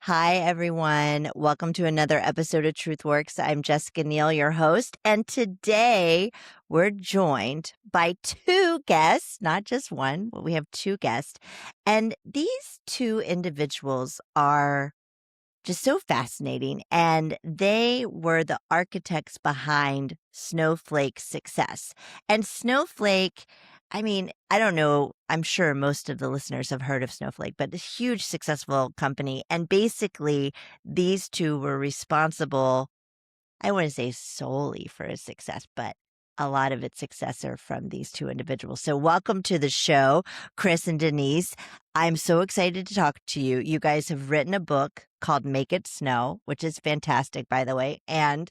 Hi, everyone. Welcome to another episode of TruthWorks. I'm Jessica Neal, your host. And today we're joined by two guests, not just one, but we have two guests. And these two individuals are just so fascinating. And they were the architects behind Snowflake's success. And Snowflake, I don't know. I'm sure most of the listeners have heard of Snowflake, but a huge successful company. And basically, these two were responsible, I wouldn't say solely for his success, but a lot of its success are from these two individuals. So welcome to the show, Chris and Denise. I'm so excited to talk to you. You guys have written a book called Make It Snow, which is fantastic, by the way. And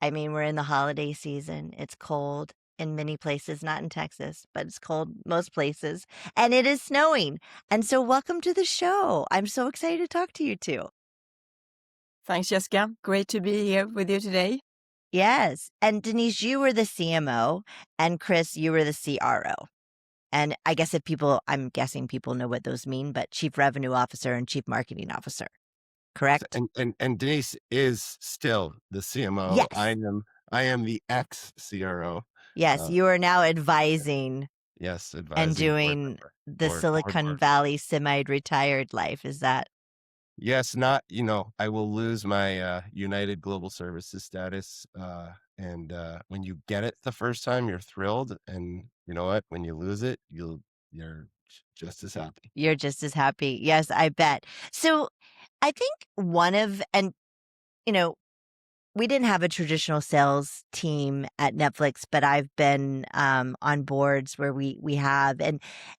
we're in the holiday season. It's cold in many places, not in Texas, but it's cold most places. And it is snowing. And so welcome to the show. I'm so excited to talk to you two. Thanks, Jessica. Great to be here with you today. Yes. And Denise, you were the CMO, and Chris, you were the CRO. And I guess I'm guessing people know what those mean, but Chief Revenue Officer and Chief Marketing Officer, correct? And Denise is still the CMO. Yes. I am the ex-CRO. Yes, you are now advising Yes, and advising doing the board Silicon work. Valley semi-retired life. Is that? Yes, I will lose my United Global Services status. And when you get it the first time, you're thrilled. And you know what? When you lose it, you're just as happy. You're just as happy. Yes, I bet. So I think you know, we didn't have a traditional sales team at Netflix, but I've been on boards where we have,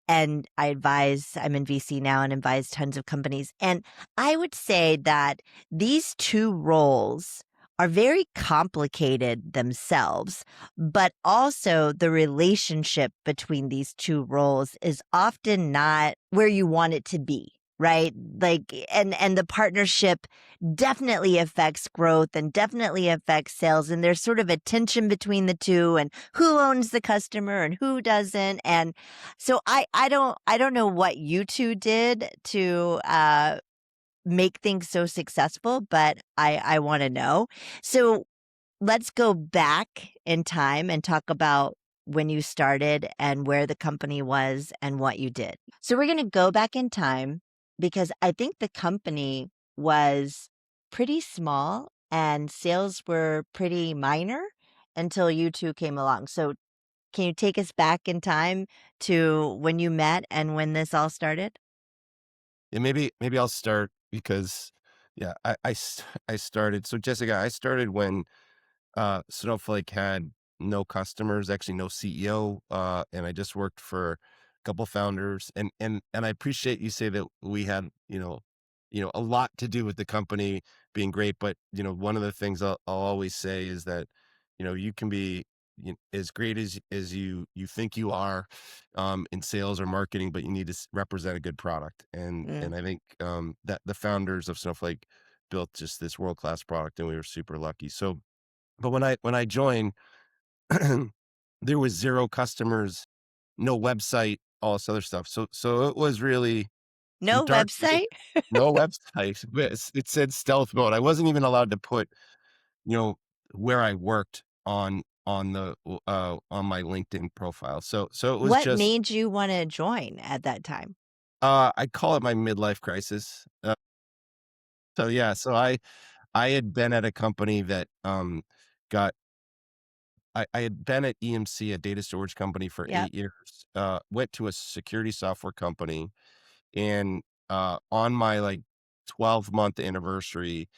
and I advise. I'm in VC now and advise tons of companies. And I would say that these two roles are very complicated themselves, but also the relationship between these two roles is often not where you want it to be. Right. And the partnership definitely affects growth and definitely affects sales. And there's sort of a tension between the two and who owns the customer and who doesn't. And so I don't know what you two did to make things so successful, but I want to know. So let's go back in time and talk about when you started and where the company was and what you did. So we're going to go back in time because I think the company was pretty small and sales were pretty minor until you two came along. So can you take us back in time to when you met and when this all started? Yeah, maybe I'll start because I started. So Jessica, I started when Snowflake had no customers, actually no CEO, and I just worked for a couple founders. And I appreciate you say that we had a lot to do with the company being great. But one of the things I'll always say is that you can be as great as you think you are in sales or marketing, but you need to represent a good product. And I think that the founders of Snowflake built just this world-class product, and we were super lucky. But when I joined, there was zero customers, no website, all this other stuff. So it was really some No dark days. website? No website. It said stealth mode. I wasn't even allowed to put, you know, where I worked on my LinkedIn profile. So it was What just made you want to join at that time? I call it my midlife crisis. So I had been at a company that got I had been at EMC, a data storage company, for Yep. 8 years. Went to a security software company, and on my 12-month anniversary,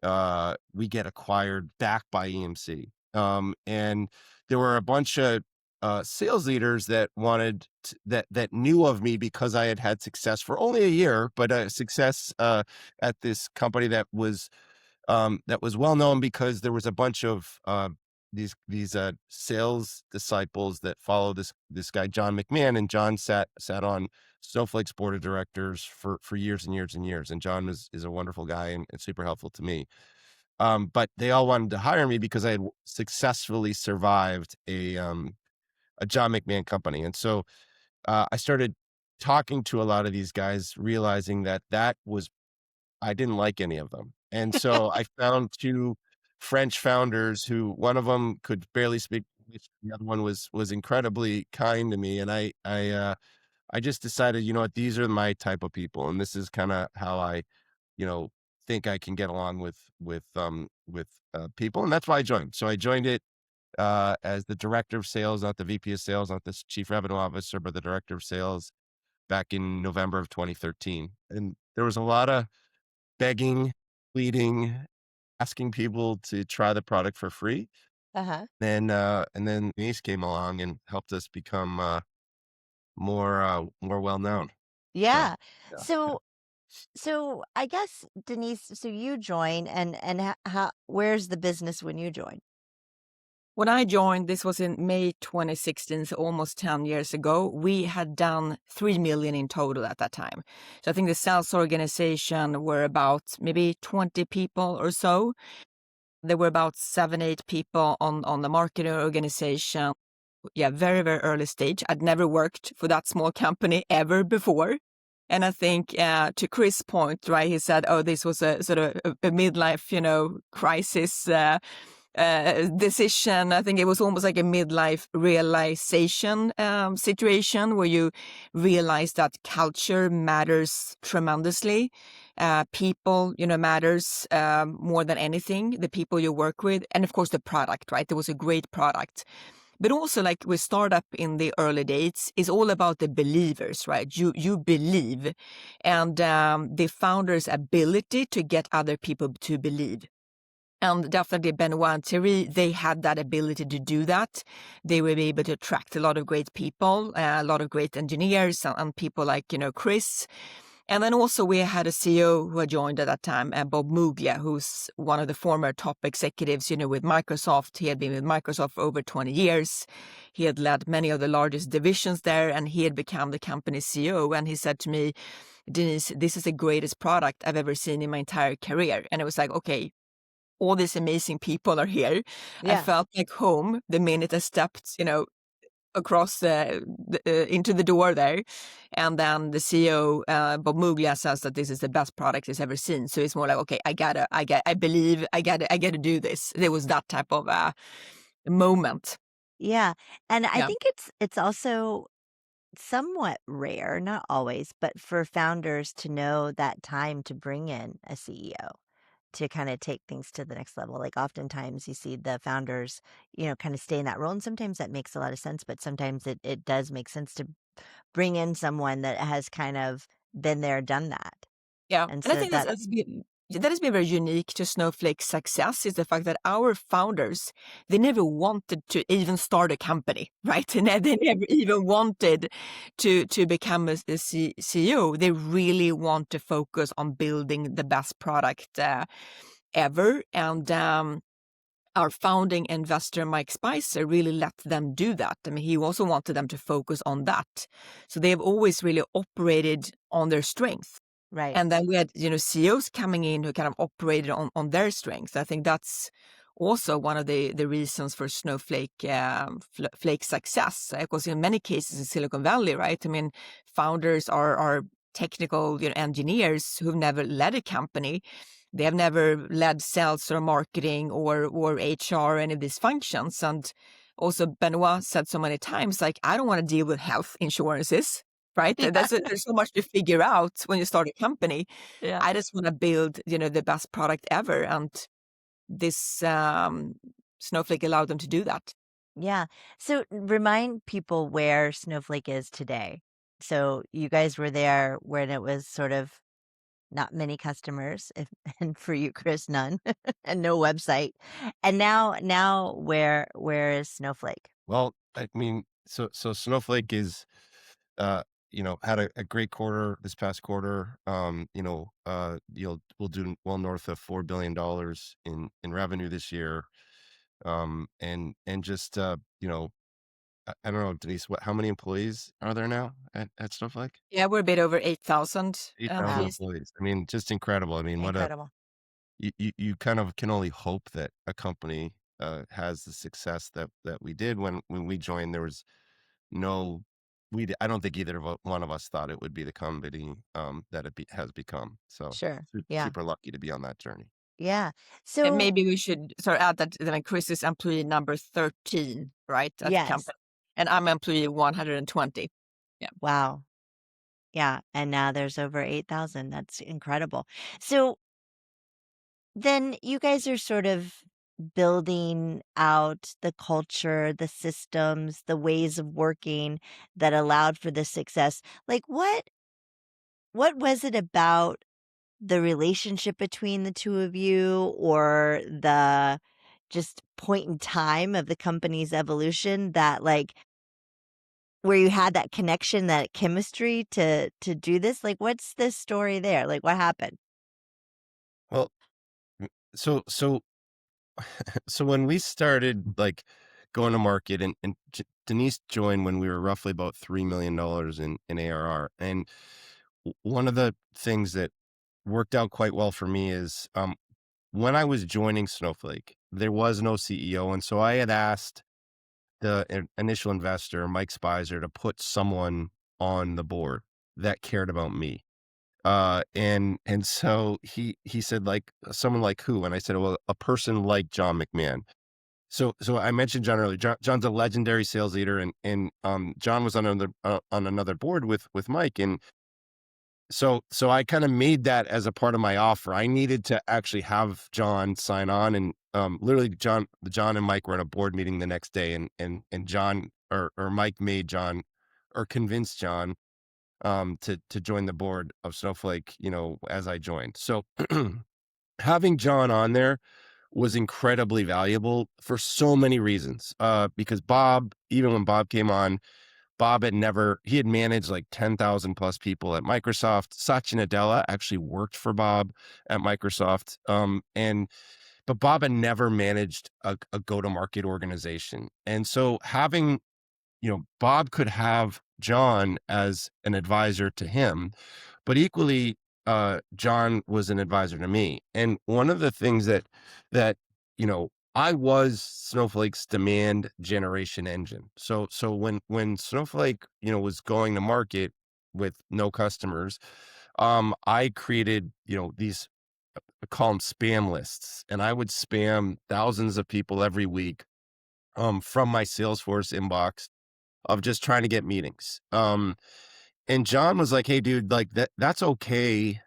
we get acquired back by EMC. And there were a bunch of sales leaders that that knew of me because I had had success for only a year, but success at this company that was well known because there was a bunch of these sales disciples that follow this guy John McMahon, and John sat on Snowflake's board of directors for years and years and years. And John is a wonderful guy and super helpful to me. But they all wanted to hire me because I had successfully survived a John McMahon company, and so I started talking to a lot of these guys, realizing that was I didn't like any of them. And so I found 2 French founders who one of them could barely speak English, the other one was incredibly kind to me, and I just decided, you know what, these are my type of people, and this is kinda how I, you know, think I can get along with people, and that's why I joined. So I joined it, as the director of sales, not the VP of sales, not the chief revenue officer, but the director of sales back in November of 2013. And there was a lot of begging, pleading, asking people to try the product for free. Uh-huh. And then Denise came along and helped us become more well known. So Yeah. yeah. So so I guess Denise, so you join and how where's the business when you join? When I joined, this was in May 2016, so almost 10 years ago, we had done 3 million in total at that time. So I think the sales organization were about maybe 20 people or so. There were about 7, 8 people on the marketing organization. Yeah, very, very early stage. I'd never worked for that small company ever before. And I think to Chris' point, right, he said, oh, this was a sort of a midlife, crisis decision. I think it was almost like a midlife realization situation where you realize that culture matters tremendously. People, matters more than anything, the people you work with. And of course, the product, right? There was a great product. But also, like with startup in the early days, is all about the believers, right? You believe, and the founder's ability to get other people to believe. And definitely Benoit and Thierry, they had that ability to do that. They were able to attract a lot of great people, a lot of great engineers, and people like, Chris. And then also we had a CEO who had joined at that time, Bob Muglia, who's one of the former top executives, with Microsoft. He had been with Microsoft for over 20 years. He had led many of the largest divisions there, and he had become the company's CEO. And he said to me, Denise, this is the greatest product I've ever seen in my entire career. And it was like, okay, all these amazing people are here. I Yeah. felt like home the minute I stepped, across into the door there. And then the CEO, Bob Muglia, says that this is the best product he's ever seen. So it's more like, okay, I believe I gotta do this. There was that type of moment. Yeah. And I Yeah. think it's also somewhat rare, not always, but for founders to know that time to bring in a CEO to kind of take things to the next level. Like oftentimes you see the founders, kind of stay in that role. And sometimes that makes a lot of sense, but sometimes it does make sense to bring in someone that has kind of been there, done that. Yeah. And And I so think that, that has been very unique to Snowflake's success is the fact that our founders, they never wanted to even start a company, right? They never even wanted to become a CEO. They really want to focus on building the best product ever. And our founding investor, Mike Spicer, really let them do that. I mean, he also wanted them to focus on that. So they have always really operated on their strength. right. And then we had, CEOs coming in who kind of operated on their strengths. I think that's also one of the reasons for Snowflake Flake success. Because in many cases in Silicon Valley, right? I mean, founders are technical, engineers who've never led a company. They have never led sales or marketing or HR, any of these functions. And also Benoit said so many times, like, I don't want to deal with health insurances, right? Yeah. There's so much to figure out when you start a company. Yeah. I just want to build, the best product ever. And this Snowflake allowed them to do that. Yeah. So remind people where Snowflake is today. So you guys were there when it was sort of not many customers, if, and for you, Chris, none, and no website. And now where is Snowflake? Well, I mean, so Snowflake is, had a great quarter this past quarter. We'll do well north of $4 billion in revenue this year. And just I don't know, Denise, how many employees are there now at Snowflake? Yeah, we're a bit over 8,000 8,000 Wow, employees. employees. I mean, just incredible. I mean, incredible. you kind of can only hope that a company has the success that we did when we joined. There was no I don't think either of one of us thought it would be the company that has become. So Sure. Yeah. super lucky to be on that journey. Yeah. And So, maybe we should sort of add that then Chris is employee number 13, right, at the yes. company, and I'm employee 120. Yeah. Wow. Yeah. And now there's over 8,000. That's incredible. So then you guys are sort of building out the culture, the systems, the ways of working that allowed for the success. Like what was it about the relationship between the two of you or the just point in time of the company's evolution that like where you had that connection, that chemistry to do this? Like what's the story there? Like what happened? Well, so so when we started like going to market, and Denise joined when we were roughly about $3 million in ARR. And one of the things that worked out quite well for me is when I was joining Snowflake, there was no CEO. And so I had asked the initial investor, Mike Spicer, to put someone on the board that cared about me. And so he said, like, someone like who? And I said, well, a person like John McMahon. So I mentioned John earlier. John's a legendary sales leader, and John was on another board with Mike. And so I kind of made that as a part of my offer. I needed to actually have John sign on, and literally John and Mike were in a board meeting the next day, and John or Mike made John or convinced John to join the board of Snowflake, as I joined. So having John on there was incredibly valuable for so many reasons. Because Bob, even when Bob came on, he had managed like 10,000 plus people at Microsoft. Satya Nadella actually worked for Bob at Microsoft. But Bob had never managed a go-to-market organization. And so having, Bob could have John as an advisor to him, but equally, John was an advisor to me. And one of the things that, I was Snowflake's demand generation engine. So when Snowflake, was going to market with no customers, I created, these, I call them spam lists, and I would spam thousands of people every week, from my Salesforce inbox of just trying to get meetings. And John was like, "Hey, dude, like that's okay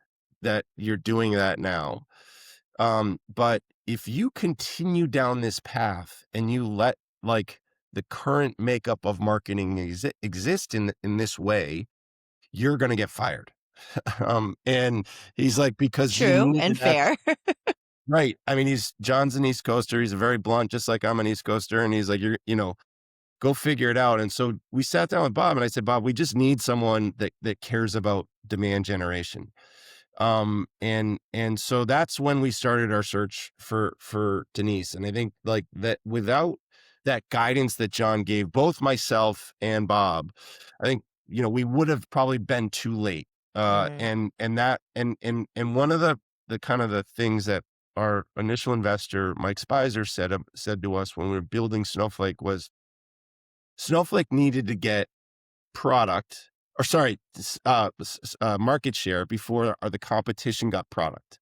that you're doing that now. But if you continue down this path and you let like the current makeup of marketing exist in this way, you're gonna get fired." And he's like, because he True knew and that, fair. right. I mean, John's an East Coaster. He's very blunt, just like I'm an East Coaster. And he's like, go figure it out. And so we sat down with Bob, and I said, Bob, we just need someone that cares about demand generation. And so that's when we started our search for Denise. And I think like that, without that guidance that John gave both myself and Bob, I think, we would have probably been too late. Mhm. And one of the kind of the things that our initial investor, Mike Spicer, said to us when we were building Snowflake was Snowflake needed to get product, or sorry, market share before the competition got product.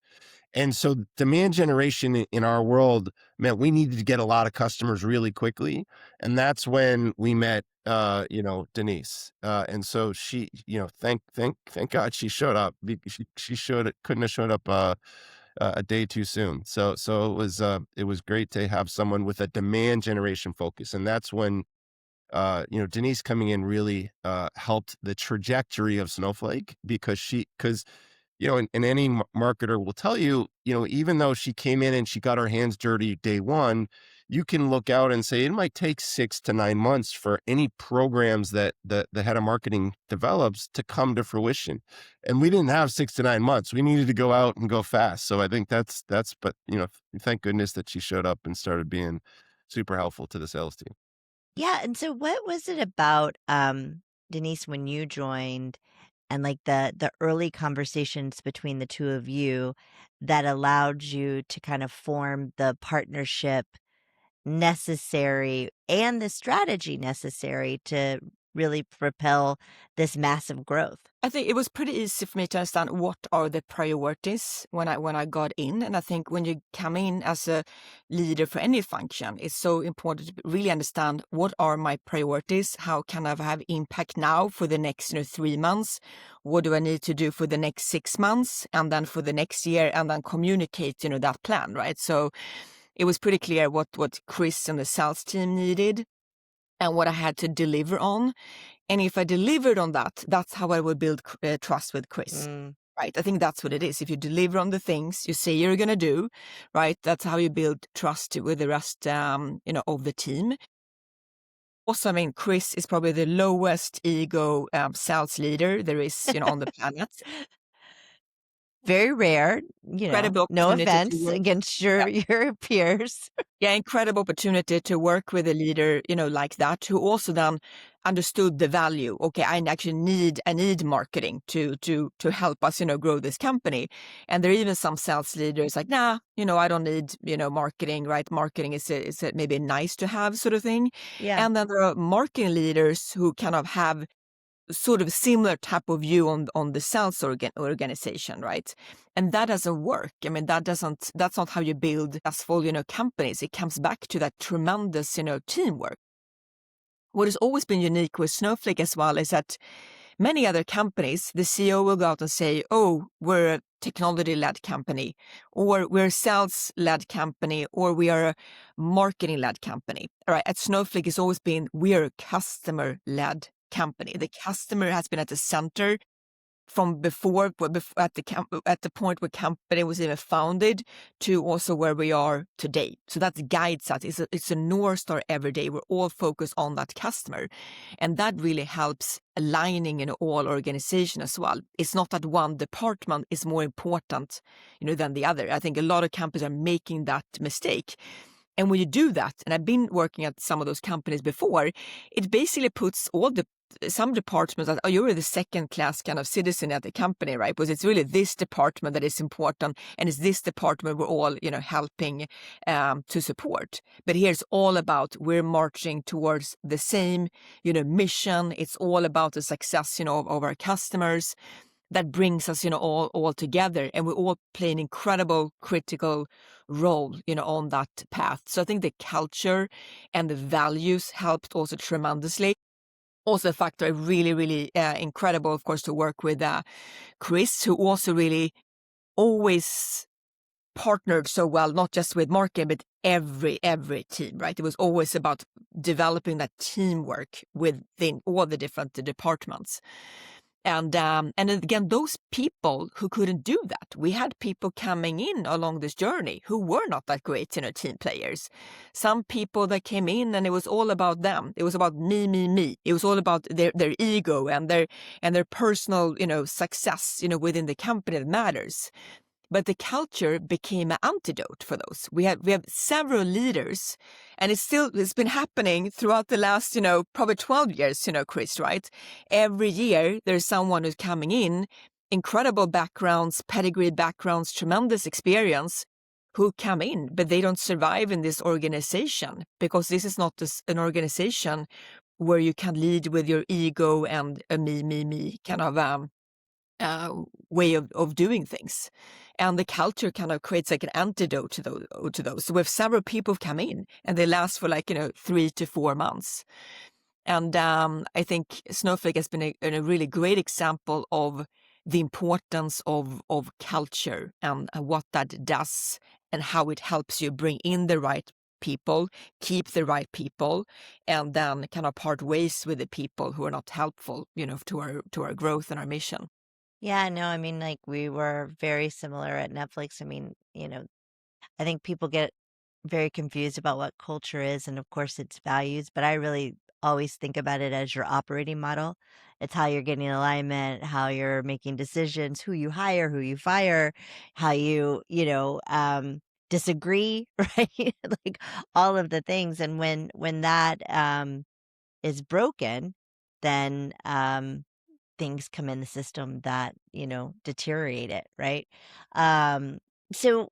And so demand generation in our world meant we needed to get a lot of customers really quickly. And that's when we met, Denise. And so she, thank God she showed up. Couldn't have showed up, a day too soon. So it was great to have someone with a demand generation focus. And that's when, Denise coming in really helped the trajectory of Snowflake, because and any marketer will tell you, even though she came in and she got her hands dirty day one, you can look out and say it might take 6 to 9 months for any programs that the head of marketing develops to come to fruition. And we didn't have 6 to 9 months. We needed to go out and go fast. So I think but thank goodness that she showed up and started being super helpful to the sales team. Yeah, and so what was it about, Denise, when you joined and like the early conversations between the two of you that allowed you to kind of form the partnership necessary and the strategy necessary to really propel this massive growth? I think it was pretty easy for me to understand what are the priorities when I got in. And I think when you come in as a leader for any function, it's so important to really understand what are my priorities? How can I have impact now for the next 3 months? What do I need to do for the next 6 months? And then for the next year, and then communicate, that plan, right? So it was pretty clear what Chris and the sales team needed and what I had to deliver on. And if I delivered on that, that's how I would build trust with Chris. Mm. Right. I think that's what it is. If you deliver on the things you say you're going to do, right, that's how you build trust with the rest, of the team. Also, I mean, Chris is probably the lowest ego sales leader there is, on the planet. Very rare, Incredible no opportunity to offense work. against your peers. Yeah, incredible opportunity to work with a leader, like that, who also then understood the value. Okay, I need marketing to help us, grow this company. And there are even some sales leaders like, nah, I don't need, marketing, right? Marketing is maybe nice to have sort of thing. Yeah. And then there are marketing leaders who kind of have sort of similar type of view on the sales organization, right? And that doesn't work. I mean, that's not how you build successful, companies. It comes back to that tremendous, teamwork. What has always been unique with Snowflake as well is that many other companies, the CEO will go out and say, oh, we're a technology-led company, or we're a sales-led company, or we are a marketing-led company. All right, at Snowflake, it's always been, we are a customer-led company. The customer has been at the center from before at the point where company was even founded to also where we are today. So that guides us. It's a North Star every day. We're all focused on that customer. And that really helps aligning in all organization as well. It's not that one department is more important, than the other. I think a lot of companies are making that mistake. And when you do that, and I've been working at some of those companies before, it basically puts some departments that, oh, you're the second class kind of citizen at the company, right? Because it's really this department that is important, and it's this department we're all, helping to support. But here's all about we're marching towards the same, mission. It's all about the success, of our customers. That brings us, all together, and we all play an incredible critical role, on that path. So I think the culture and the values helped also tremendously. Also a factor, really, really incredible, of course, to work with Chris, who also really always partnered so well, not just with marketing, but every team, right? It was always about developing that teamwork within all the different departments. And again, those people who couldn't do that, we had people coming in along this journey who were not that great, team players. Some people that came in and it was all about them. It was about me, me, me. It was all about their ego and their personal, success, within the company that matters. But the culture became an antidote for those. We have several leaders, and it's been happening throughout the last, probably 12 years, Chris, right? Every year there's someone who's coming in, incredible backgrounds, pedigree backgrounds, tremendous experience, who come in, but they don't survive in this organization because this is not an organization where you can lead with your ego and a me kind of way of doing things. And the culture kind of creates like an antidote to those. So we have several people come in and they last for 3 to 4 months. And I think Snowflake has been a really great example of the importance of culture and what that does and how it helps you bring in the right people, keep the right people, and then kind of part ways with the people who are not helpful, to our growth and our mission. Yeah, no, I mean, we were very similar at Netflix. I mean, I think people get very confused about what culture is and of course its values, but I really always think about it as your operating model. It's how you're getting alignment, how you're making decisions, who you hire, who you fire, how you, disagree, right? Like all of the things. And when that is broken, then things come in the system that, deteriorate it, right? So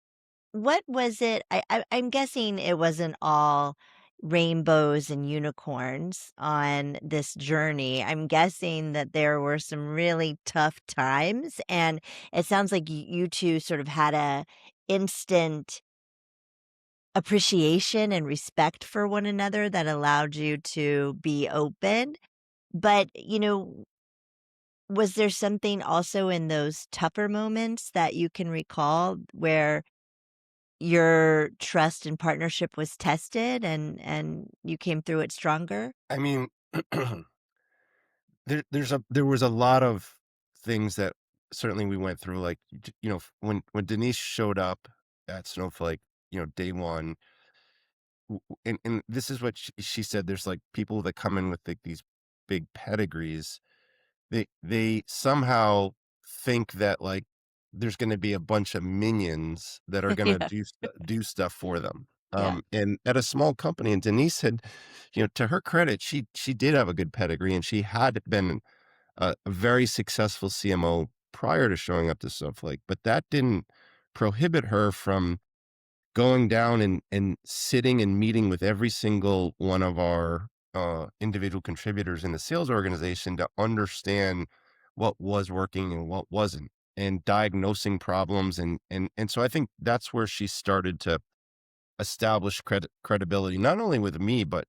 what was it? I'm guessing it wasn't all, rainbows and unicorns on this journey. I'm guessing that there were some really tough times, and it sounds like you two sort of had a instant appreciation and respect for one another that allowed you to be open. But, was there something also in those tougher moments that you can recall where your trust and partnership was tested and you came through it stronger? I mean, there was a lot of things that certainly we went through, like, when Denise showed up at Snowflake, day one, and this is what she said, there's, like, people that come in with, like, these big pedigrees. They somehow think that, like, there's gonna be a bunch of minions that are gonna Yeah. do stuff for them. Yeah. And at a small company, and Denise had, to her credit, she did have a good pedigree, and she had been a very successful CMO prior to showing up to Snowflake, but that didn't prohibit her from going down and sitting and meeting with every single one of our individual contributors in the sales organization to understand what was working and what wasn't, and diagnosing problems. And so I think that's where she started to establish credibility, not only with me, but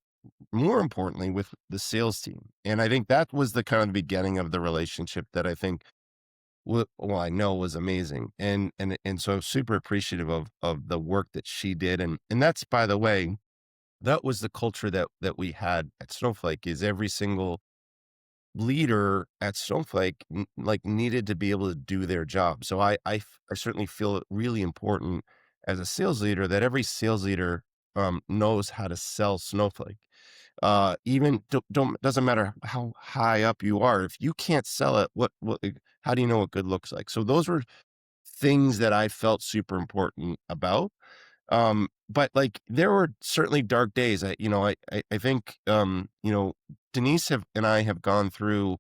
more importantly with the sales team. And I think that was the kind of the beginning of the relationship that I think, well, I know was amazing. And so super appreciative of the work that she did. And that's, by the way, that was the culture that we had at Snowflake. Is every single leader at Snowflake like needed to be able to do their job. So I certainly feel it really important as a sales leader that every sales leader knows how to sell Snowflake. Even don't doesn't matter how high up you are, if you can't sell it, how do you know what good looks like? So those were things that I felt super important about. But, like, there were certainly dark days. I think, Denise and I have gone through,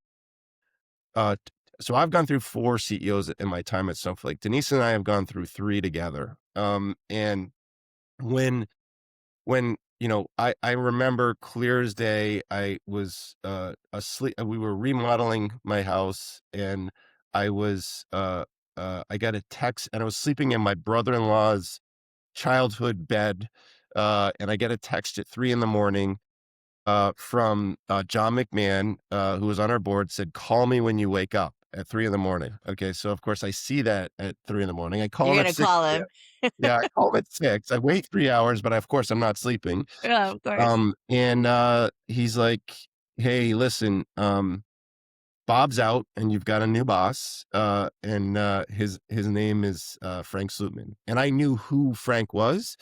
so I've gone through 4 CEOs in my time at Snowflake. Denise and I have gone through 3 together. And when I remember clear as day, I was, asleep. We were remodeling my house, and I was, I got a text, and I was sleeping in my brother-in-law's childhood bed, and I get a text at 3 in the morning, from, John McMahon, who was on our board, said, "Call me when you wake up," at 3 in the morning. Okay, so, of course, I see that at 3 in the morning. I call You're him at gonna 6. call Yeah. him. Yeah, I call him at 6. I wait 3 hours, but, of course, I'm not sleeping. Yeah, of course. And, he's like, "Hey, listen, Bob's out and you've got a new boss, and his name is Frank Slootman." And I knew who Frank was.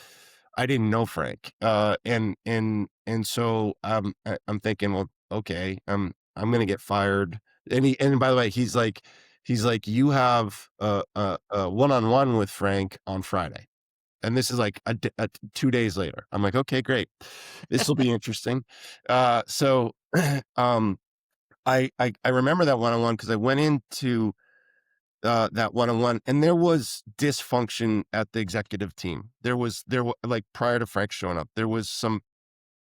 I didn't know Frank. And so I'm thinking, well, okay, I'm gonna get fired. And by the way, he's like, "You have a one-on-one with Frank on Friday." And this is like 2 days later. I'm like, "Okay, great. This will be interesting." So um I remember that one-on-one because I went into, that one-on-one, and there was dysfunction at the executive team. Like, prior to Frank showing up, there was some,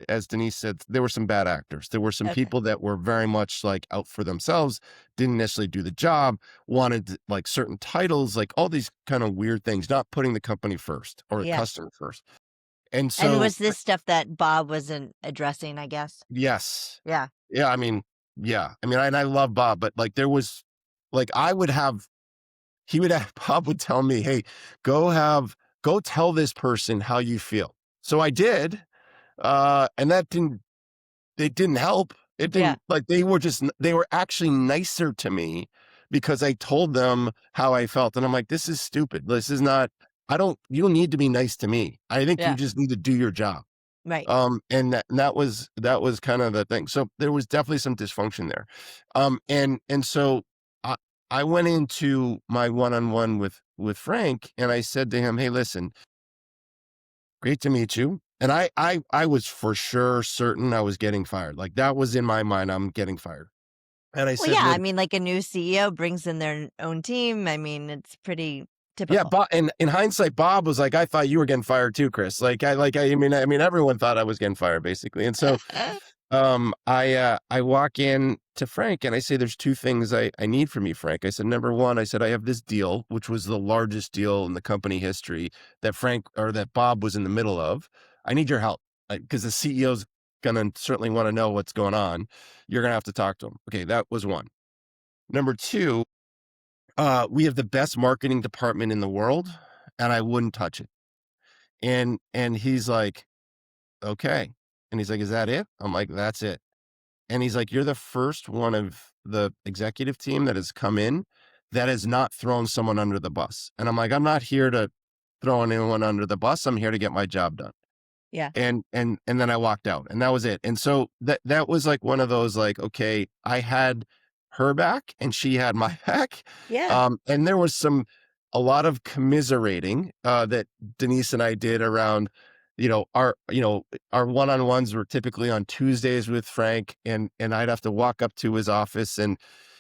as Denise said, there were some bad actors. There were some Okay. people that were very much, like, out for themselves, didn't necessarily do the job, wanted, like, certain titles, like, all these kind of weird things, not putting the company first or the Yeah. customer first. And And so was this stuff that Bob wasn't addressing, I guess? yes. Yeah. Yeah, I mean, yeah. I mean, and I love Bob, but, like, there was, like, he would have Bob would tell me, "Hey, go tell this person how you feel." So I did, and it didn't help. It Yeah. didn't, like, they were actually nicer to me because I told them how I felt, and I'm like, "This is stupid. This is not, you don't need to be nice to me. I think you Yeah. just need to do your job." Right. And that was kind of the thing. So there was definitely some dysfunction there. And so I I went into my one-on-one with Frank, and I said to him, "Hey, listen, great to meet you." And I was for sure certain I was getting fired. Like, that was in my mind, I'm getting fired. And I Well, said, yeah, I "Look." mean, like, a new CEO brings in their own team. I mean, it's pretty Yeah, Typical. Bob, and in hindsight, Bob was like, "I thought you were getting fired too, Chris." I mean, everyone thought I was getting fired basically. And so, I walk in to Frank and I say, "There's two things I need from you, Frank." I said, "Number one," I said, "I have this deal, which was the largest deal in the company history that Bob was in the middle of. I need your help because the CEO's gonna certainly want to know what's going on. You're gonna have to talk to him." Okay, that was one. Number two, we have the best marketing department in the world, and I wouldn't touch it. And he's like, "Okay." And he's like, "Is that it?" I'm like, "That's it." And he's like, "You're the first one of the executive team that has come in that has not thrown someone under the bus." And I'm like, "I'm not here to throw anyone under the bus. I'm here to get my job done." Yeah. And then I walked out, and that was it. And so that was like one of those, like, okay, I had her back and she had my back. Yeah. And there was a lot of commiserating that Denise and I did around, our one-on-ones were typically on Tuesdays with Frank, and I'd have to walk up to his office, and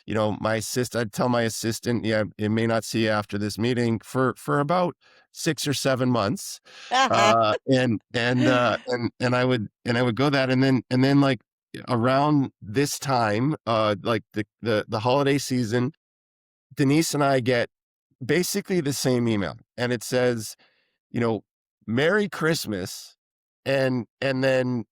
I'd tell my assistant, "Yeah, it may not see you after this meeting," for about 6 or 7 months. And I would go that, and then like around this time, like the holiday season, Denise and I get basically the same email, and it says, "Merry Christmas," and then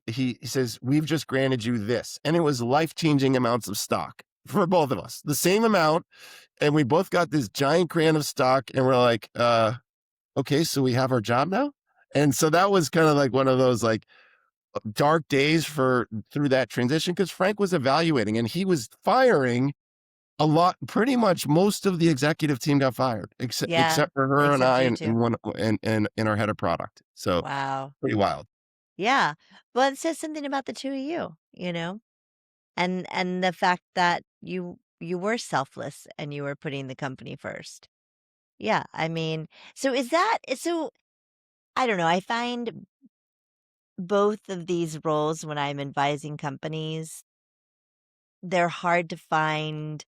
he says, "We've just granted you this," and it was life-changing amounts of stock for both of us, the same amount, and we both got this giant grant of stock, and we're like, "Okay, so we have our job now?" And so that was kind of like one of those like dark days through that transition, because Frank was evaluating and he was firing a lot. Pretty much most of the executive team got fired, except Yeah. except for her and Except I, you and two. one and our head of product. So Wow. pretty wild. Yeah. Well, it says something about the two of you, and the fact that you were selfless and you were putting the company first. Yeah. I mean, so I don't know. I find both of these roles when I'm advising companies, they're hard to find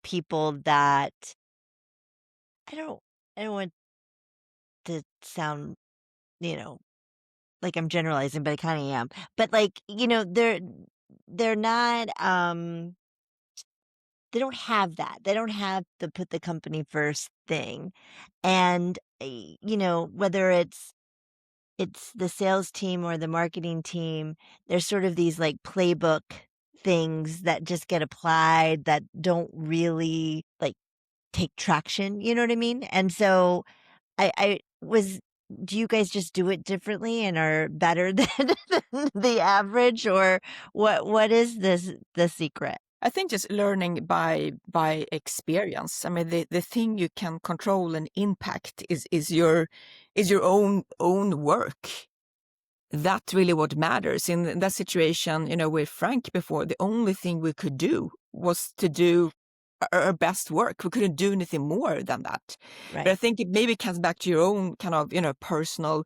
people that I don't I don't want to sound, you know, like I'm generalizing, but I kind of am. But like, they're not they don't have that. They don't have the put the company first thing. And whether it's the sales team or the marketing team, there's sort of these like playbook things that just get applied that don't really like take traction, you know what I mean? And so I was do you guys just do it differently and are better than the average, or what is the secret? I think just learning by experience. I mean, the thing you can control and impact is your own work. That's really what matters. In that situation, with Frank before, the only thing we could do was to do our best work. We couldn't do anything more than that. But I Right. think it maybe comes back to your own kind of, personal,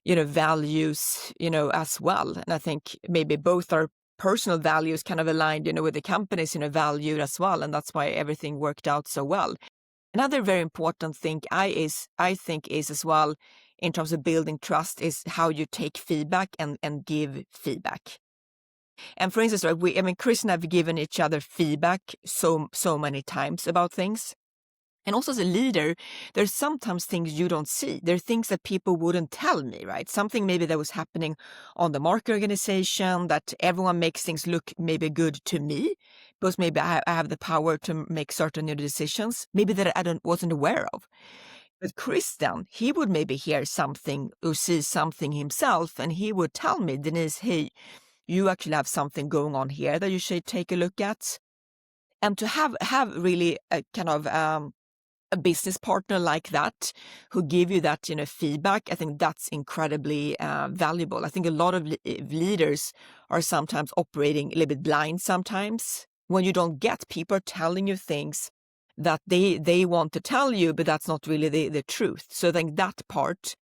values, as well. And I think maybe both our personal values kind of aligned, with the company's, value as well. And that's why everything worked out so well. Another very important thing I think is as well in terms of building trust is how you take feedback and give feedback. And for instance, right, Chris and I have given each other feedback so many times about things. And also as a leader, there's sometimes things you don't see. There are things that people wouldn't tell me, right? Something maybe that was happening on the market organization that everyone makes things look maybe good to me because maybe I have the power to make certain decisions, maybe that I wasn't aware of. But Christian, he would maybe hear something or see something himself, and he would tell me, Denise, hey, you actually have something going on here that you should take a look at. And to have really a kind of a business partner like that who give you that feedback, I think that's incredibly valuable. I think a lot of leaders are sometimes operating a little bit blind sometimes when you don't get people telling you things that they want to tell you, but that's not really the truth. So I think that part,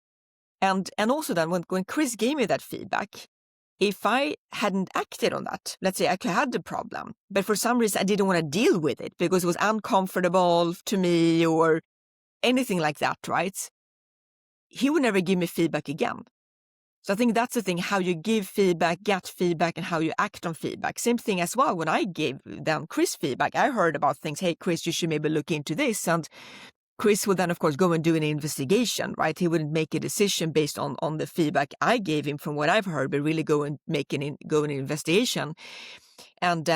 and also then when Chris gave me that feedback, if I hadn't acted on that, let's say I had the problem, but for some reason I didn't want to deal with it because it was uncomfortable to me, or anything like that, right? He would never give me feedback again. So I think that's the thing, how you give feedback, get feedback, and how you act on feedback. Same thing as well. When I gave them Chris feedback, I heard about things. Hey, Chris, you should maybe look into this. And Chris would then, of course, go and do an investigation, right? He wouldn't make a decision based on the feedback I gave him from what I've heard, but really go and go an investigation. And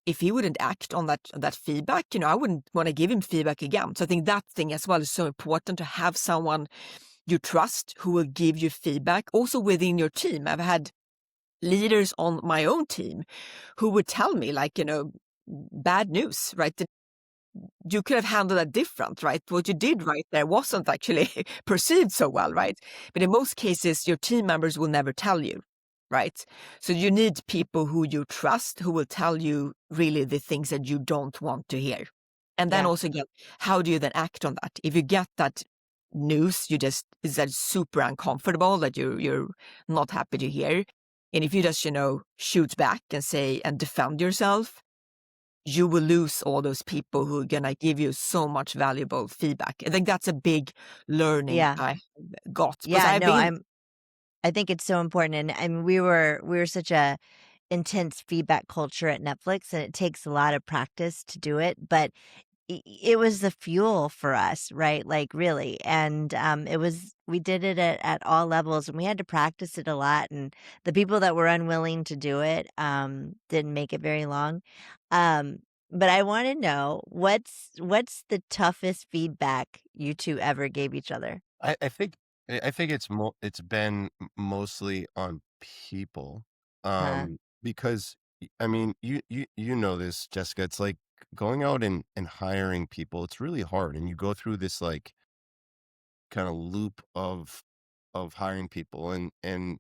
if he wouldn't act on that feedback, I wouldn't want to give him feedback again. So I think that thing as well is so important, to have someone you trust who will give you feedback. Also within your team, I've had leaders on my own team who would tell me, like, bad news, right? That you could have handled that different, right? What you did right there wasn't actually perceived so well, right? But in most cases, your team members will never tell you, right? So you need people who you trust, who will tell you really the things that you don't want to hear. And then Yeah. also how do you then act on that? If you get that news, is that super uncomfortable, that you're not happy to hear. And if you just, shoot back and say and defend yourself, you will lose all those people who are gonna give you so much valuable feedback. I think that's a big learning Yeah. I got, because Yeah. I've No, been I think it's so important. And I mean, we were such a intense feedback culture at Netflix, and it takes a lot of practice to do it, but it was the fuel for us, right? Like, really. And we did it at all levels, and we had to practice it a lot. And the people that were unwilling to do it didn't make it very long. Um, but I want to know, what's the toughest feedback you two ever gave each other? I think it's been mostly on people, Huh? because I mean, you know this, Jessica. It's like going out and hiring people. It's really hard, and you go through this like kind of loop of hiring people, and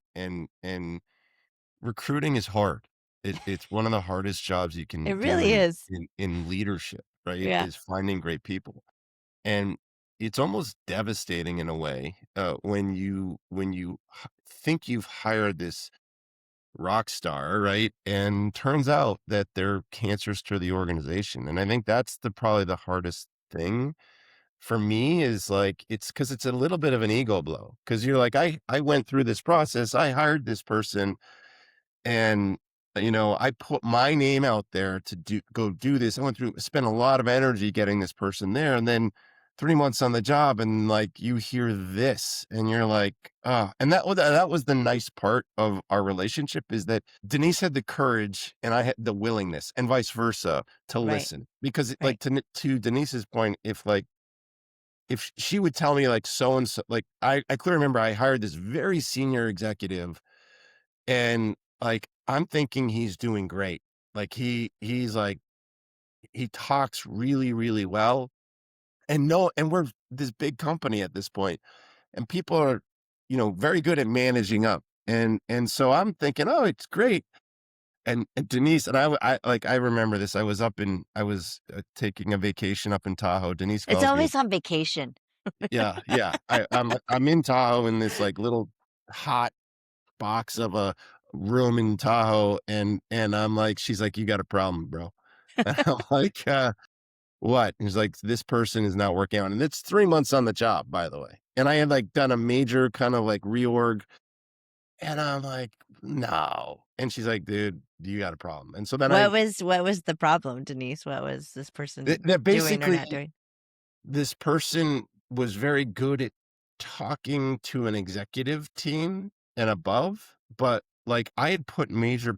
recruiting is hard. It's one of the hardest jobs you It can do really is. in leadership, right? Yeah. Is finding great people. And it's almost devastating in a way, when you think you've hired this rock star, right? And turns out that they're cancerous to the organization. And I think that's probably the hardest thing for me, is like, it's because it's a little bit of an ego blow, because you're like, I went through this process, I hired this person, and, I put my name out there to go do this. I spent a lot of energy getting this person there. And then 3 months on the job, and like, you hear this and you're like, and that was the nice part of our relationship, is that Denise had the courage and I had the willingness, and vice versa, to Right. listen. Because Right. like, to Denise's point, if she would tell me like so and so, like, I clearly remember I hired this very senior executive, and, like, I'm thinking he's doing great. Like, he's like, he talks really, really well, and we're this big company at this point, and people are, very good at managing up, and so I'm thinking, "Oh, it's great." And Denise and I remember this. I was, taking a vacation up in Tahoe. Denise It's calls me. always on vacation. Yeah, yeah. I'm in Tahoe in this, like, little hot box of a room in Tahoe, and I'm like, she's like, "You got a problem, bro." And I'm like, what?" And he's like, "This person is not working out." And it's 3 months on the job, by the way. And I had, like, done a major kind of, like, reorg, and I'm like, "No." And she's like, "Dude, you got a problem." And so then What was the problem, Denise? What was this person that doing or basically, not doing? this person was very good at talking to an executive team and above, but, like, I had put major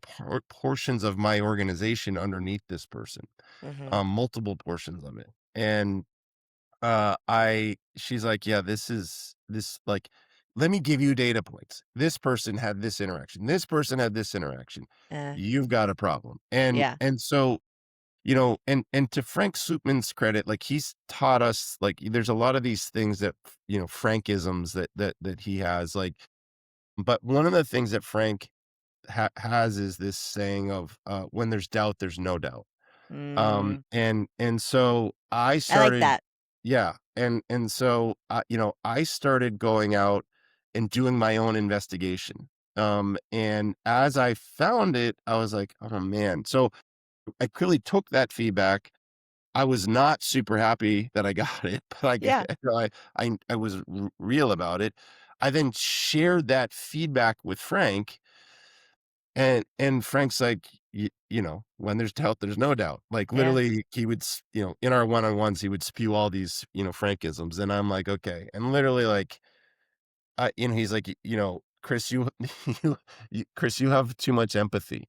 portions of my organization underneath this person, Mhm. multiple portions of it. And I she's like, "Yeah, like, let me give you data points. This person had this interaction. This person had this interaction. Uh, You've got a problem." And yeah. and so, and to Frank Slootman's credit, like, he's taught us, like, there's a lot of these things that, Frankisms that he has, like, but one of the things that Frank has is this saying of, when there's doubt, there's no doubt. Mm, And so I I like started, that. yeah, and so, I started going out and doing my own investigation. And as I found it, I was like, "Oh, man." So I clearly took that feedback, I was not super happy that I got it, but Yeah. I was real about it. I then shared that feedback with Frank, and Frank's like, you know, when there's doubt, there's no doubt. Like Yeah. literally, he would, you know, in our one-on-ones, he would spew all these, you know, Frankisms, and I'm like, okay, and literally, like, you know, he's like, you know, Chris, Chris, you have too much empathy.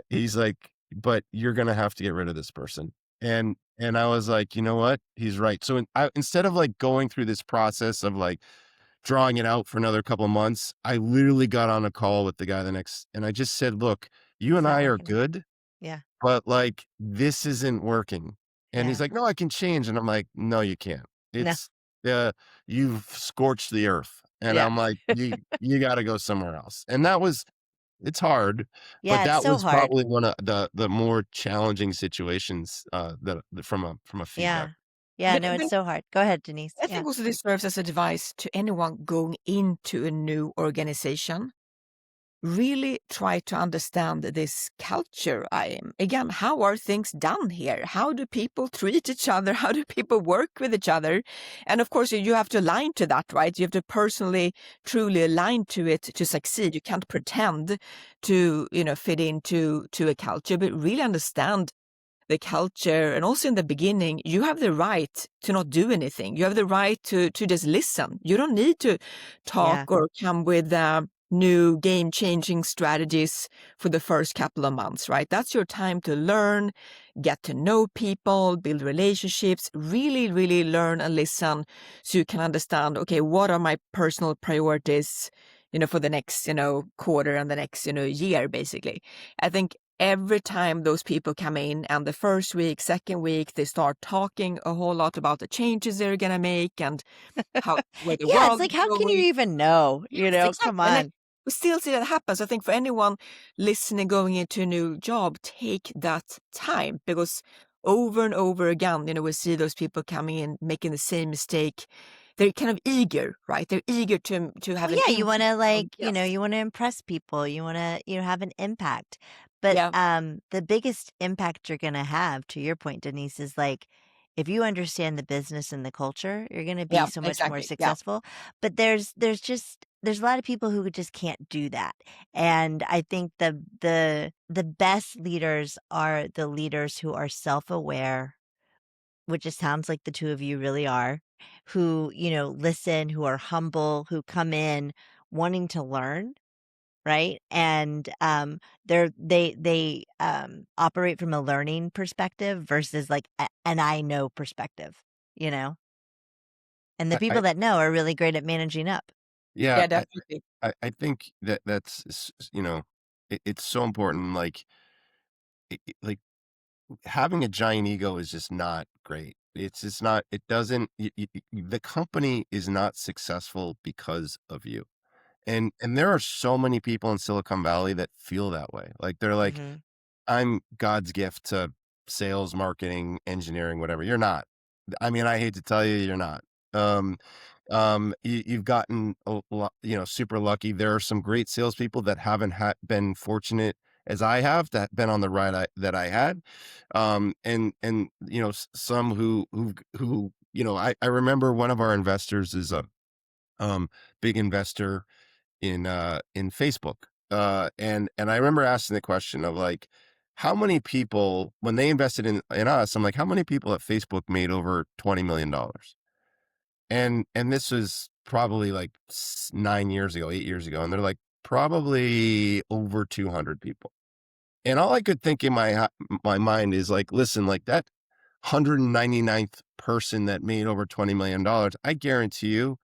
He's like, "But you're gonna have to get rid of this person." And I was like, "You know what? He's right." So instead of, like, going through this process of, like, drawing it out for another couple of months, I literally got on a call with the guy the next and I just said, "Look, you It's and not I are working. good, Yeah. but, like, this isn't working." And he's Yeah. like, "No, I can change." And I'm like, "No, you can't. No. It's, uh, you've scorched the earth." And Yeah. I'm like, You gotta go somewhere else." And that was it's hard, but Yeah, it's that so was hard. probably one of the more challenging situations, that from a feedback. Yeah. Yeah, no, But it's so hard. Go ahead, Denise. I Yeah. think also this serves as advice to anyone going into a new organization. Really try to understand this culture. Again, how are things done here? How do people treat each other? How do people work with each other? And of course, you have to align to that, right? You have to personally, truly align to it to succeed. You can't pretend to, fit into a culture, but really understand the culture. And also in the beginning, you have the right to not do anything. You have the right to just listen. You don't need to talk Yeah. or come with new game changing strategies for the first couple of months, right? That's your time to learn, get to know people, build relationships, really, really learn and listen so you can understand, okay, what are my personal priorities, for the next, quarter and the next, year, basically. I think every time those people come in and the first week, second week, they start talking a whole lot about the changes they're going to make and how where the Yeah, it's world like, is how can you going. even know? Yes, Come exactly. And on. we still see that happens. I think for anyone listening going into a new job, take that time because over and over again, we see those people coming in making the same mistake. They're kind of eager, right? They're eager to have Well, an yeah, you impact wanna, on, like, yes. you wanna impress people, you wanna, have an impact. But, Yeah, the biggest impact you're gonna have, to your point, Denise, is, like, if you understand the business and the culture, you're gonna be yeah, so much more exactly. Yeah, successful. But there's a lot of people who just can't do that. And I think the best leaders are the leaders who are self-aware, which it sounds like the two of you really are, who, listen, who are humble, who come in wanting to learn, right? And they operate from a learning perspective versus like an I know perspective, you know? And the I people that know are really great at managing up. yeah, yeah, definitely. I think that's you know, it's so important. Like, like having a giant ego is just not great. It's just not. It doesn't. The company is not successful because of you. And there are so many people in Silicon Valley that feel that way. Like they're like, Mhm. I'm God's gift to sales, marketing, engineering, whatever. You're not. I mean, I hate to tell you, you're not. Um, you've gotten super lucky. There are some great salespeople that haven't been fortunate as I have, that been on the ride that I had. And some who I remember one of our investors is a big investor in Facebook. And I remember asking the question of like, how many people when they invested in us, I'm like, how many people at Facebook made over $20 million? And this was probably like 9 years ago, 8 years ago, and they're like, probably over 200 people. And all I could think in my mind is like, listen, like that 199th person that made over $20 million, I guarantee you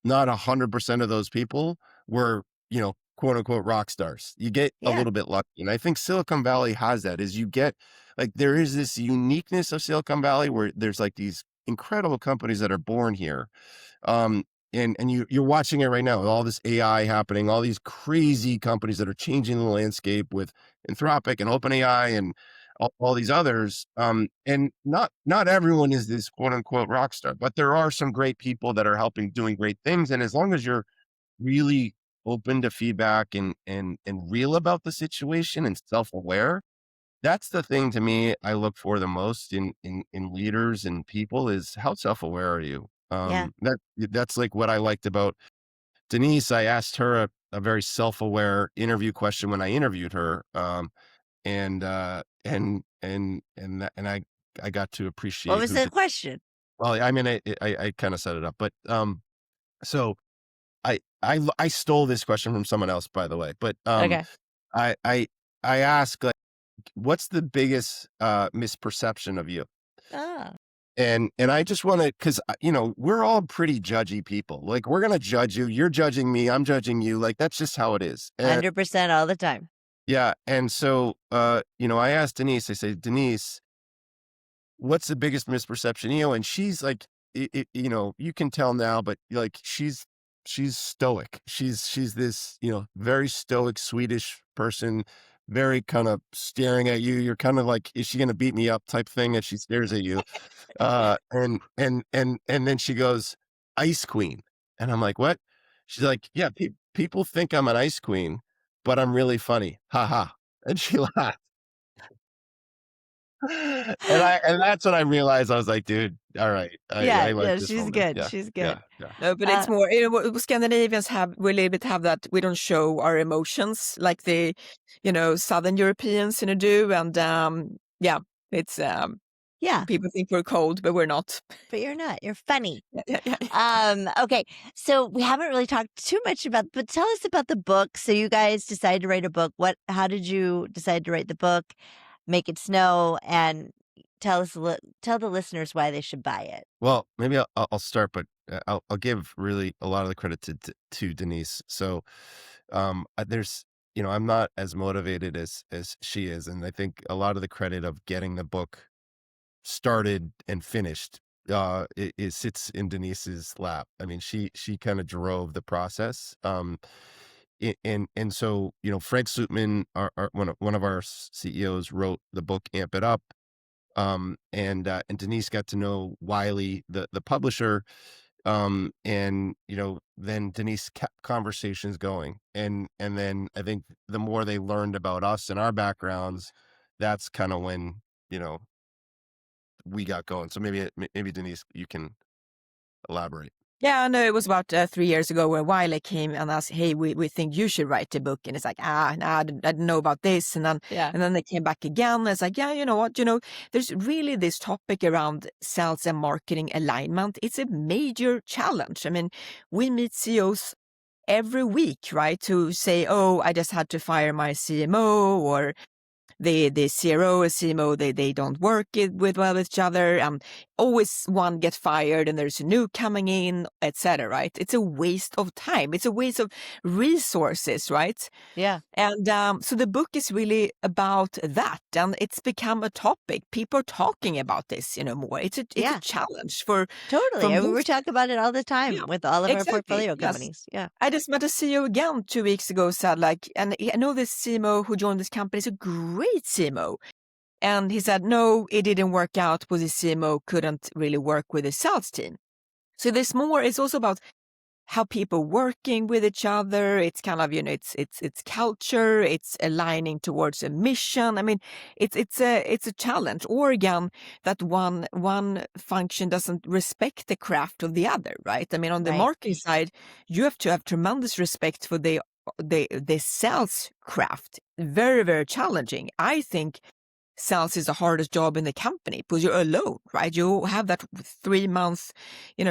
not 100% of those people were, quote unquote rock stars. You get a Yeah. little bit lucky. And I think Silicon Valley has that is you get like, there is this uniqueness of Silicon Valley where there's like these incredible companies that are born here. Um, and you're watching it right now, all this AI happening, all these crazy companies that are changing the landscape with Anthropic and OpenAI and all these others. And not everyone is this quote unquote rock star, but there are some great people that are helping doing great things. And as long as you're really open to feedback and real about the situation and self-aware, that's the thing to me I look for the most in leaders and people is how self-aware are you? Yeah. That's like what I liked about Denise. I asked her a very self-aware interview question when I interviewed her. And I got to What appreciate was who the question? well, I mean, I kinda set it up, but, so I stole this question from someone else, by the way, but, Okay. I I I asked, like, "What's the biggest, misperception of you?" Oh, And I just wanna 'cause, we're all pretty judgy people, like, we're gonna judge you, you're judging me, I'm judging you, like, that's just how it is, and 100% all the time. yeah, and so, I asked Denise, I say, "Denise, what's the biggest misperception?" And she's like, you can tell now, but like she's stoic. She's this, very stoic Swedish person, very kind of staring at you. You're kind of like, is she gonna beat me up type thing as she stares at you? And then she goes, Ice Queen. And I'm like, what? She's like, yeah, people think I'm an ice queen, but I'm really funny. Ha ha. And she laughed. And that's when I realized I was like, "Dude, alright, Yeah, I like yeah, this she's woman." good. Yeah, She's yeah, good. yeah. No, but it's Uh, more, Scandinavians we a little bit have that we don't show our emotions like the, Southern Europeans, do. And yeah, it's yeah, people think we're cold, but we're not. but you're not. You're funny. Yeah, yeah, yeah. Okay. So we haven't really talked too much about, but tell us about the book. So you guys decided to write a book. How did you decide to write the book? Make it snow and tell the listeners why they should buy it. Well, maybe I'll start, but, I'll give really a lot of the credit to Denise. So, there's I'm not as motivated as she is, and I think a lot of the credit of getting the book started and finished, it sits in Denise's lap. I mean, she kinda drove the process, and so, Frank Slootman, our one of our CEOs wrote the book Amp It Up, and Denise got to know Wiley, the publisher, and, then Denise kept conversations going, and then I think the more they learned about us and our backgrounds, that's kinda when, you know, we got going. So maybe Denise, you can elaborate. Yeah, no, it was about 3 years ago where Wiley came and asked, "Hey, we think you should write a book." And it's like, nah, I didn't know about this. And then Yeah. they came back again. And it's like, yeah, you know what? There's really this topic around sales and marketing alignment. It's a major challenge. I mean, we meet CEOs every week, right? To say, oh, I just had to fire my CMO, or the CRO and CMO, they don't work with well with each other, and always one gets fired and there's a new coming in, etc. Right? It's a waste of time. It's a waste of resources, right? Yeah. And so the book is really about that, and it's become a topic. People are talking about this, more. It's a Yeah. challenge for Totally. And we were most. talking about it all the Yeah, time with all of our exactly. portfolio Yes. companies. Yeah. I just met a CEO again 2 weeks ago, said like, and I know this CMO who joined this company is a great CMO. And he said, no, it didn't work out because his CMO couldn't really work with his sales team. So there's more, it's also about how people working with each other. It's kind of, it's culture, it's aligning towards a mission. I mean, it's a challenge. Or again, that one function doesn't respect the craft of the other, right? I mean, on the Right. marketing side, you have to have tremendous respect for the sales craft. Very, very challenging. I think sales is the hardest job in the company because you're alone, right? You have that 3 month,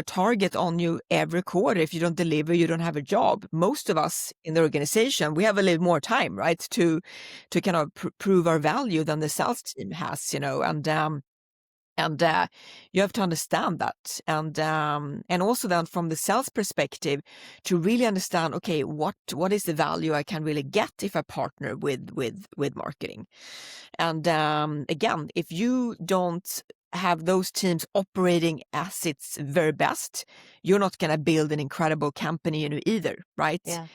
target on you every quarter. If you don't deliver, you don't have a job. Most of us in the organization, we have a little more time, right, to kind of prove our value than the sales team has, and you have to understand that, and also then from the sales perspective, to really understand, okay, what is the value I can really get if I partner with marketing. And again, if you don't have those teams operating as its very best, you're not going to build an incredible company either, right? Yeah.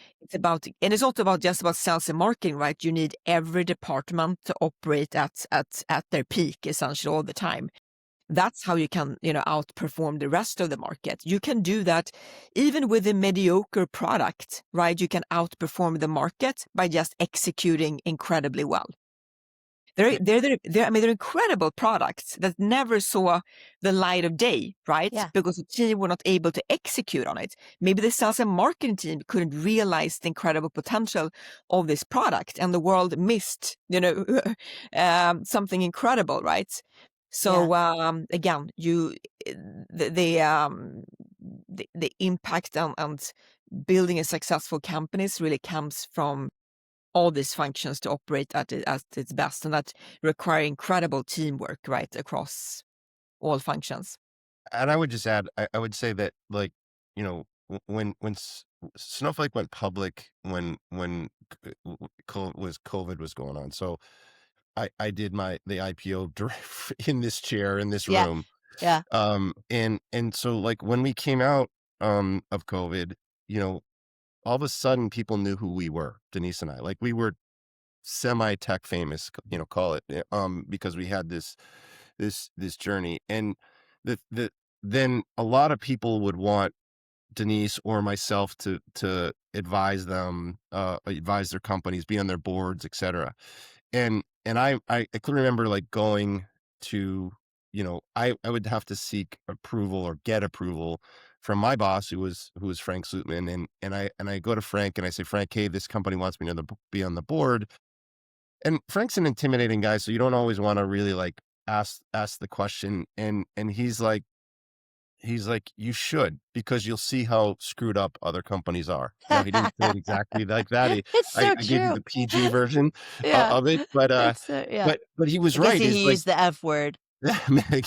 And it's not about just about sales and marketing, right? You need every department to operate at their peak, essentially, all the time. That's how you can, outperform the rest of the market. You can do that even with a mediocre product, right? You can outperform the market by just executing incredibly well. They're incredible products that never saw the light of day, right? Yeah. Because the team were not able to execute on it. Maybe the sales and marketing team couldn't realize the incredible potential of this product, and the world missed, something incredible, right? So again, the impact and building a successful companies really comes from all these functions to operate at its best, and that require incredible teamwork, right, across all functions. And I would just add, I would say that, like, when Snowflake went public, when COVID was going on, so I did the IPO in this chair in this Yeah. room, Yeah. and so, like, when we came out of COVID, you know, all of a sudden people knew who we were, Denise and I. Like, we were semi-tech famous, call it, because we had this journey. And the then a lot of people would want Denise or myself to advise them, advise their companies, be on their boards, etc. And I can remember, like, going to, I would have to seek approval or get approval from my boss, who was Frank Slootman. And I go to Frank and I say, Frank, hey, this company wants me to be on the board. And Frank's an intimidating guy, so you don't always want to really, like, ask the question. And he's like, you should, because you'll see how screwed up other companies are. Now, he didn't say it exactly like that. It's I so gave you true. the PG version Yeah. of it, but It's yeah. but he was I guess right. Is he like, used the F word.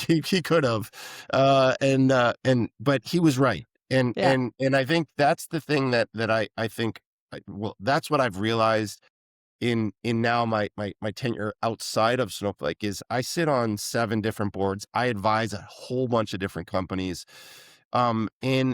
he could have, but he was right. And Yeah. and I think that's the thing that I think, well, that's what I've realized in now my tenure outside of Snowflake. Is I sit on 7 different boards. I advise a whole bunch of different companies. And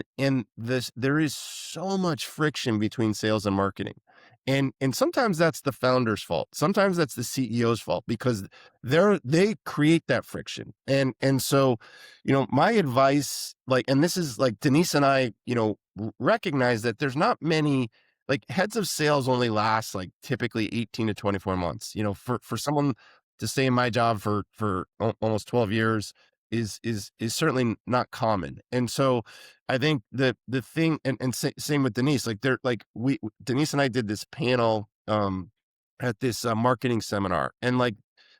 there is so much friction between sales and marketing. And sometimes that's the founder's fault. Sometimes that's the CEO's fault, because they create that friction. And so, my advice, like, and this is like Denise and I, recognize that there's not many, like, heads of sales only last, like, typically 18 to 24 months. For someone to stay in my job for almost 12 years is certainly not common. And so I think the thing, and same with Denise, like, Denise and I did this panel at this marketing seminar, and, like,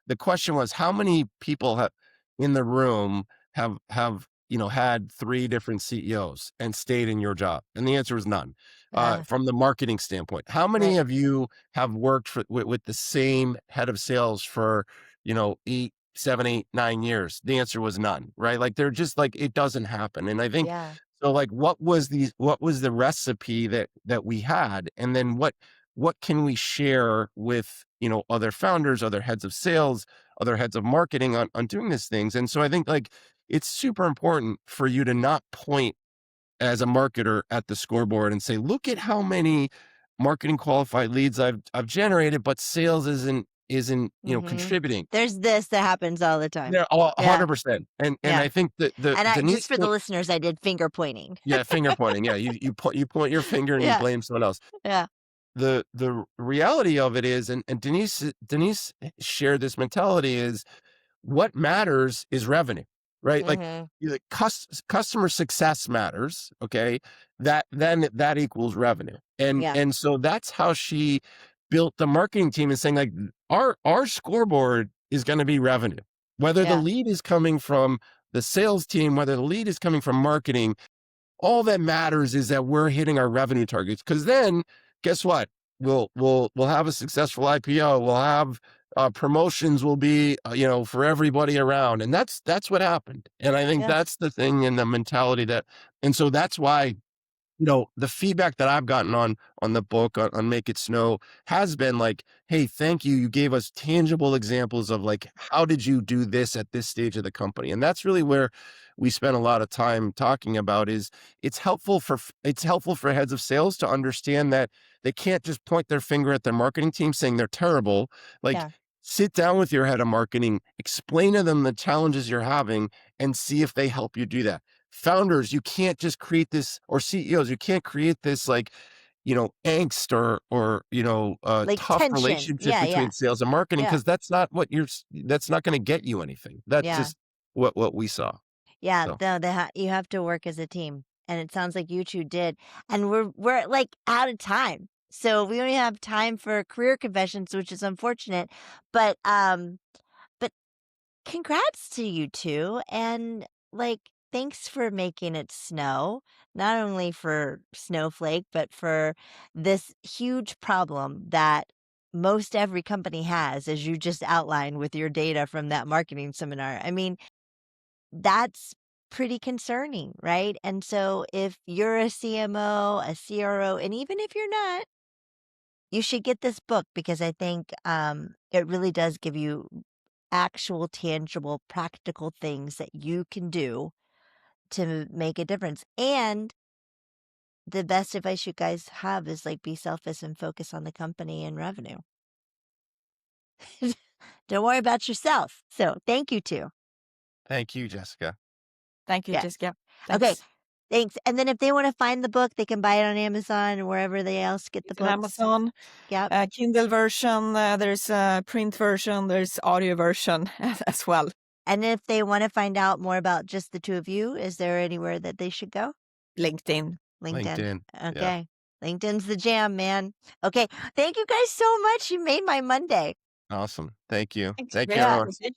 the question was, how many people have in the room had 3 different CEOs and stayed in your job? And the answer was none. Yeah. From the marketing standpoint, how many Right. of you have worked with the same head of sales for 8, 7, 8, 9 years? The answer was none, right? Like, they're just, like, it doesn't happen. And I think, Yeah. so, like, what was the recipe that we had? And then what can we share with, other founders, other heads of sales, other heads of marketing on doing these things? And so I think, like, it's super important for you to not point as a marketer at the scoreboard and say, look at how many marketing qualified leads I've generated, but sales isn't Mhm. contributing. There's this that happens all the time. Yeah, Yeah. 100%. And Yeah. I think that the And just Denise for the point, listeners, I did finger pointing. yeah, finger pointing. Yeah, you point your finger and you Yeah. blame someone else. Yeah. The reality of it is, and Denise shared this mentality, is what matters is revenue, right? Like, Mhm. the customer success matters. Okay. That equals revenue. And Yeah. and so that's how she built the marketing team, and saying, like, our scoreboard is going to be revenue, whether the Yeah. lead is coming from the sales team, whether the lead is coming from marketing. All that matters is that we're hitting our revenue targets, because then, guess what? We'll have a successful IPO. We'll have promotions. Will be, for everybody around. And that's what happened. And I think Yeah. that's the thing, and the mentality and so that's why, the feedback that I've gotten on the book, on Make It Snow, has been like, hey, thank you. You gave us tangible examples of, like, how did you do this at this stage of the company? And that's really where we spent a lot of time talking about. Is it's helpful for heads of sales to understand that they can't just point their finger at their marketing team saying they're terrible. Like, Yeah. sit down with your head of marketing, explain to them the challenges you're having, and see if they help you do that. Founders, you can't just create this, or CEOs, you can't create this, like, angst or Like tough tension. relationship Yeah, between yeah, sales and marketing, yeah, because that's not what that's not going to get you anything. That's yeah, just what we saw. yeah. So No, you have to work as a team, and it sounds like you two did. And we're like out of time, so we only have time for career confessions, which is unfortunate. But congrats to you two, and like thanks for making it snow, not only for Snowflake, but for this huge problem that most every company has, as you just outlined with your data from that marketing seminar. I mean, that's pretty concerning, right? And so if you're a CMO, a CRO, and even if you're not, you should get this book because I think it really does give you actual, tangible, practical things that you can do to make a difference. And the best advice you guys have is like be selfish and focus on the company and revenue. Don't worry about yourself. So thank you too. thank you, Jessica. Thank you, Yeah. Jessica. Okay. Thanks. Thanks. And then if they want to find the book, they can buy it on Amazon or wherever they else get the It's on books. Amazon, Yep. Kindle version, there's a print version, there's audio version as well. And if they want to find out more about just the two of you, is there anywhere that they should go? LinkedIn. LinkedIn. LinkedIn. Yeah. Okay. LinkedIn's the jam, man. Okay. Thank you guys so much. You made my Monday. Awesome. Thank you. Thanks. Thank you, Great Yeah. everyone. conversation.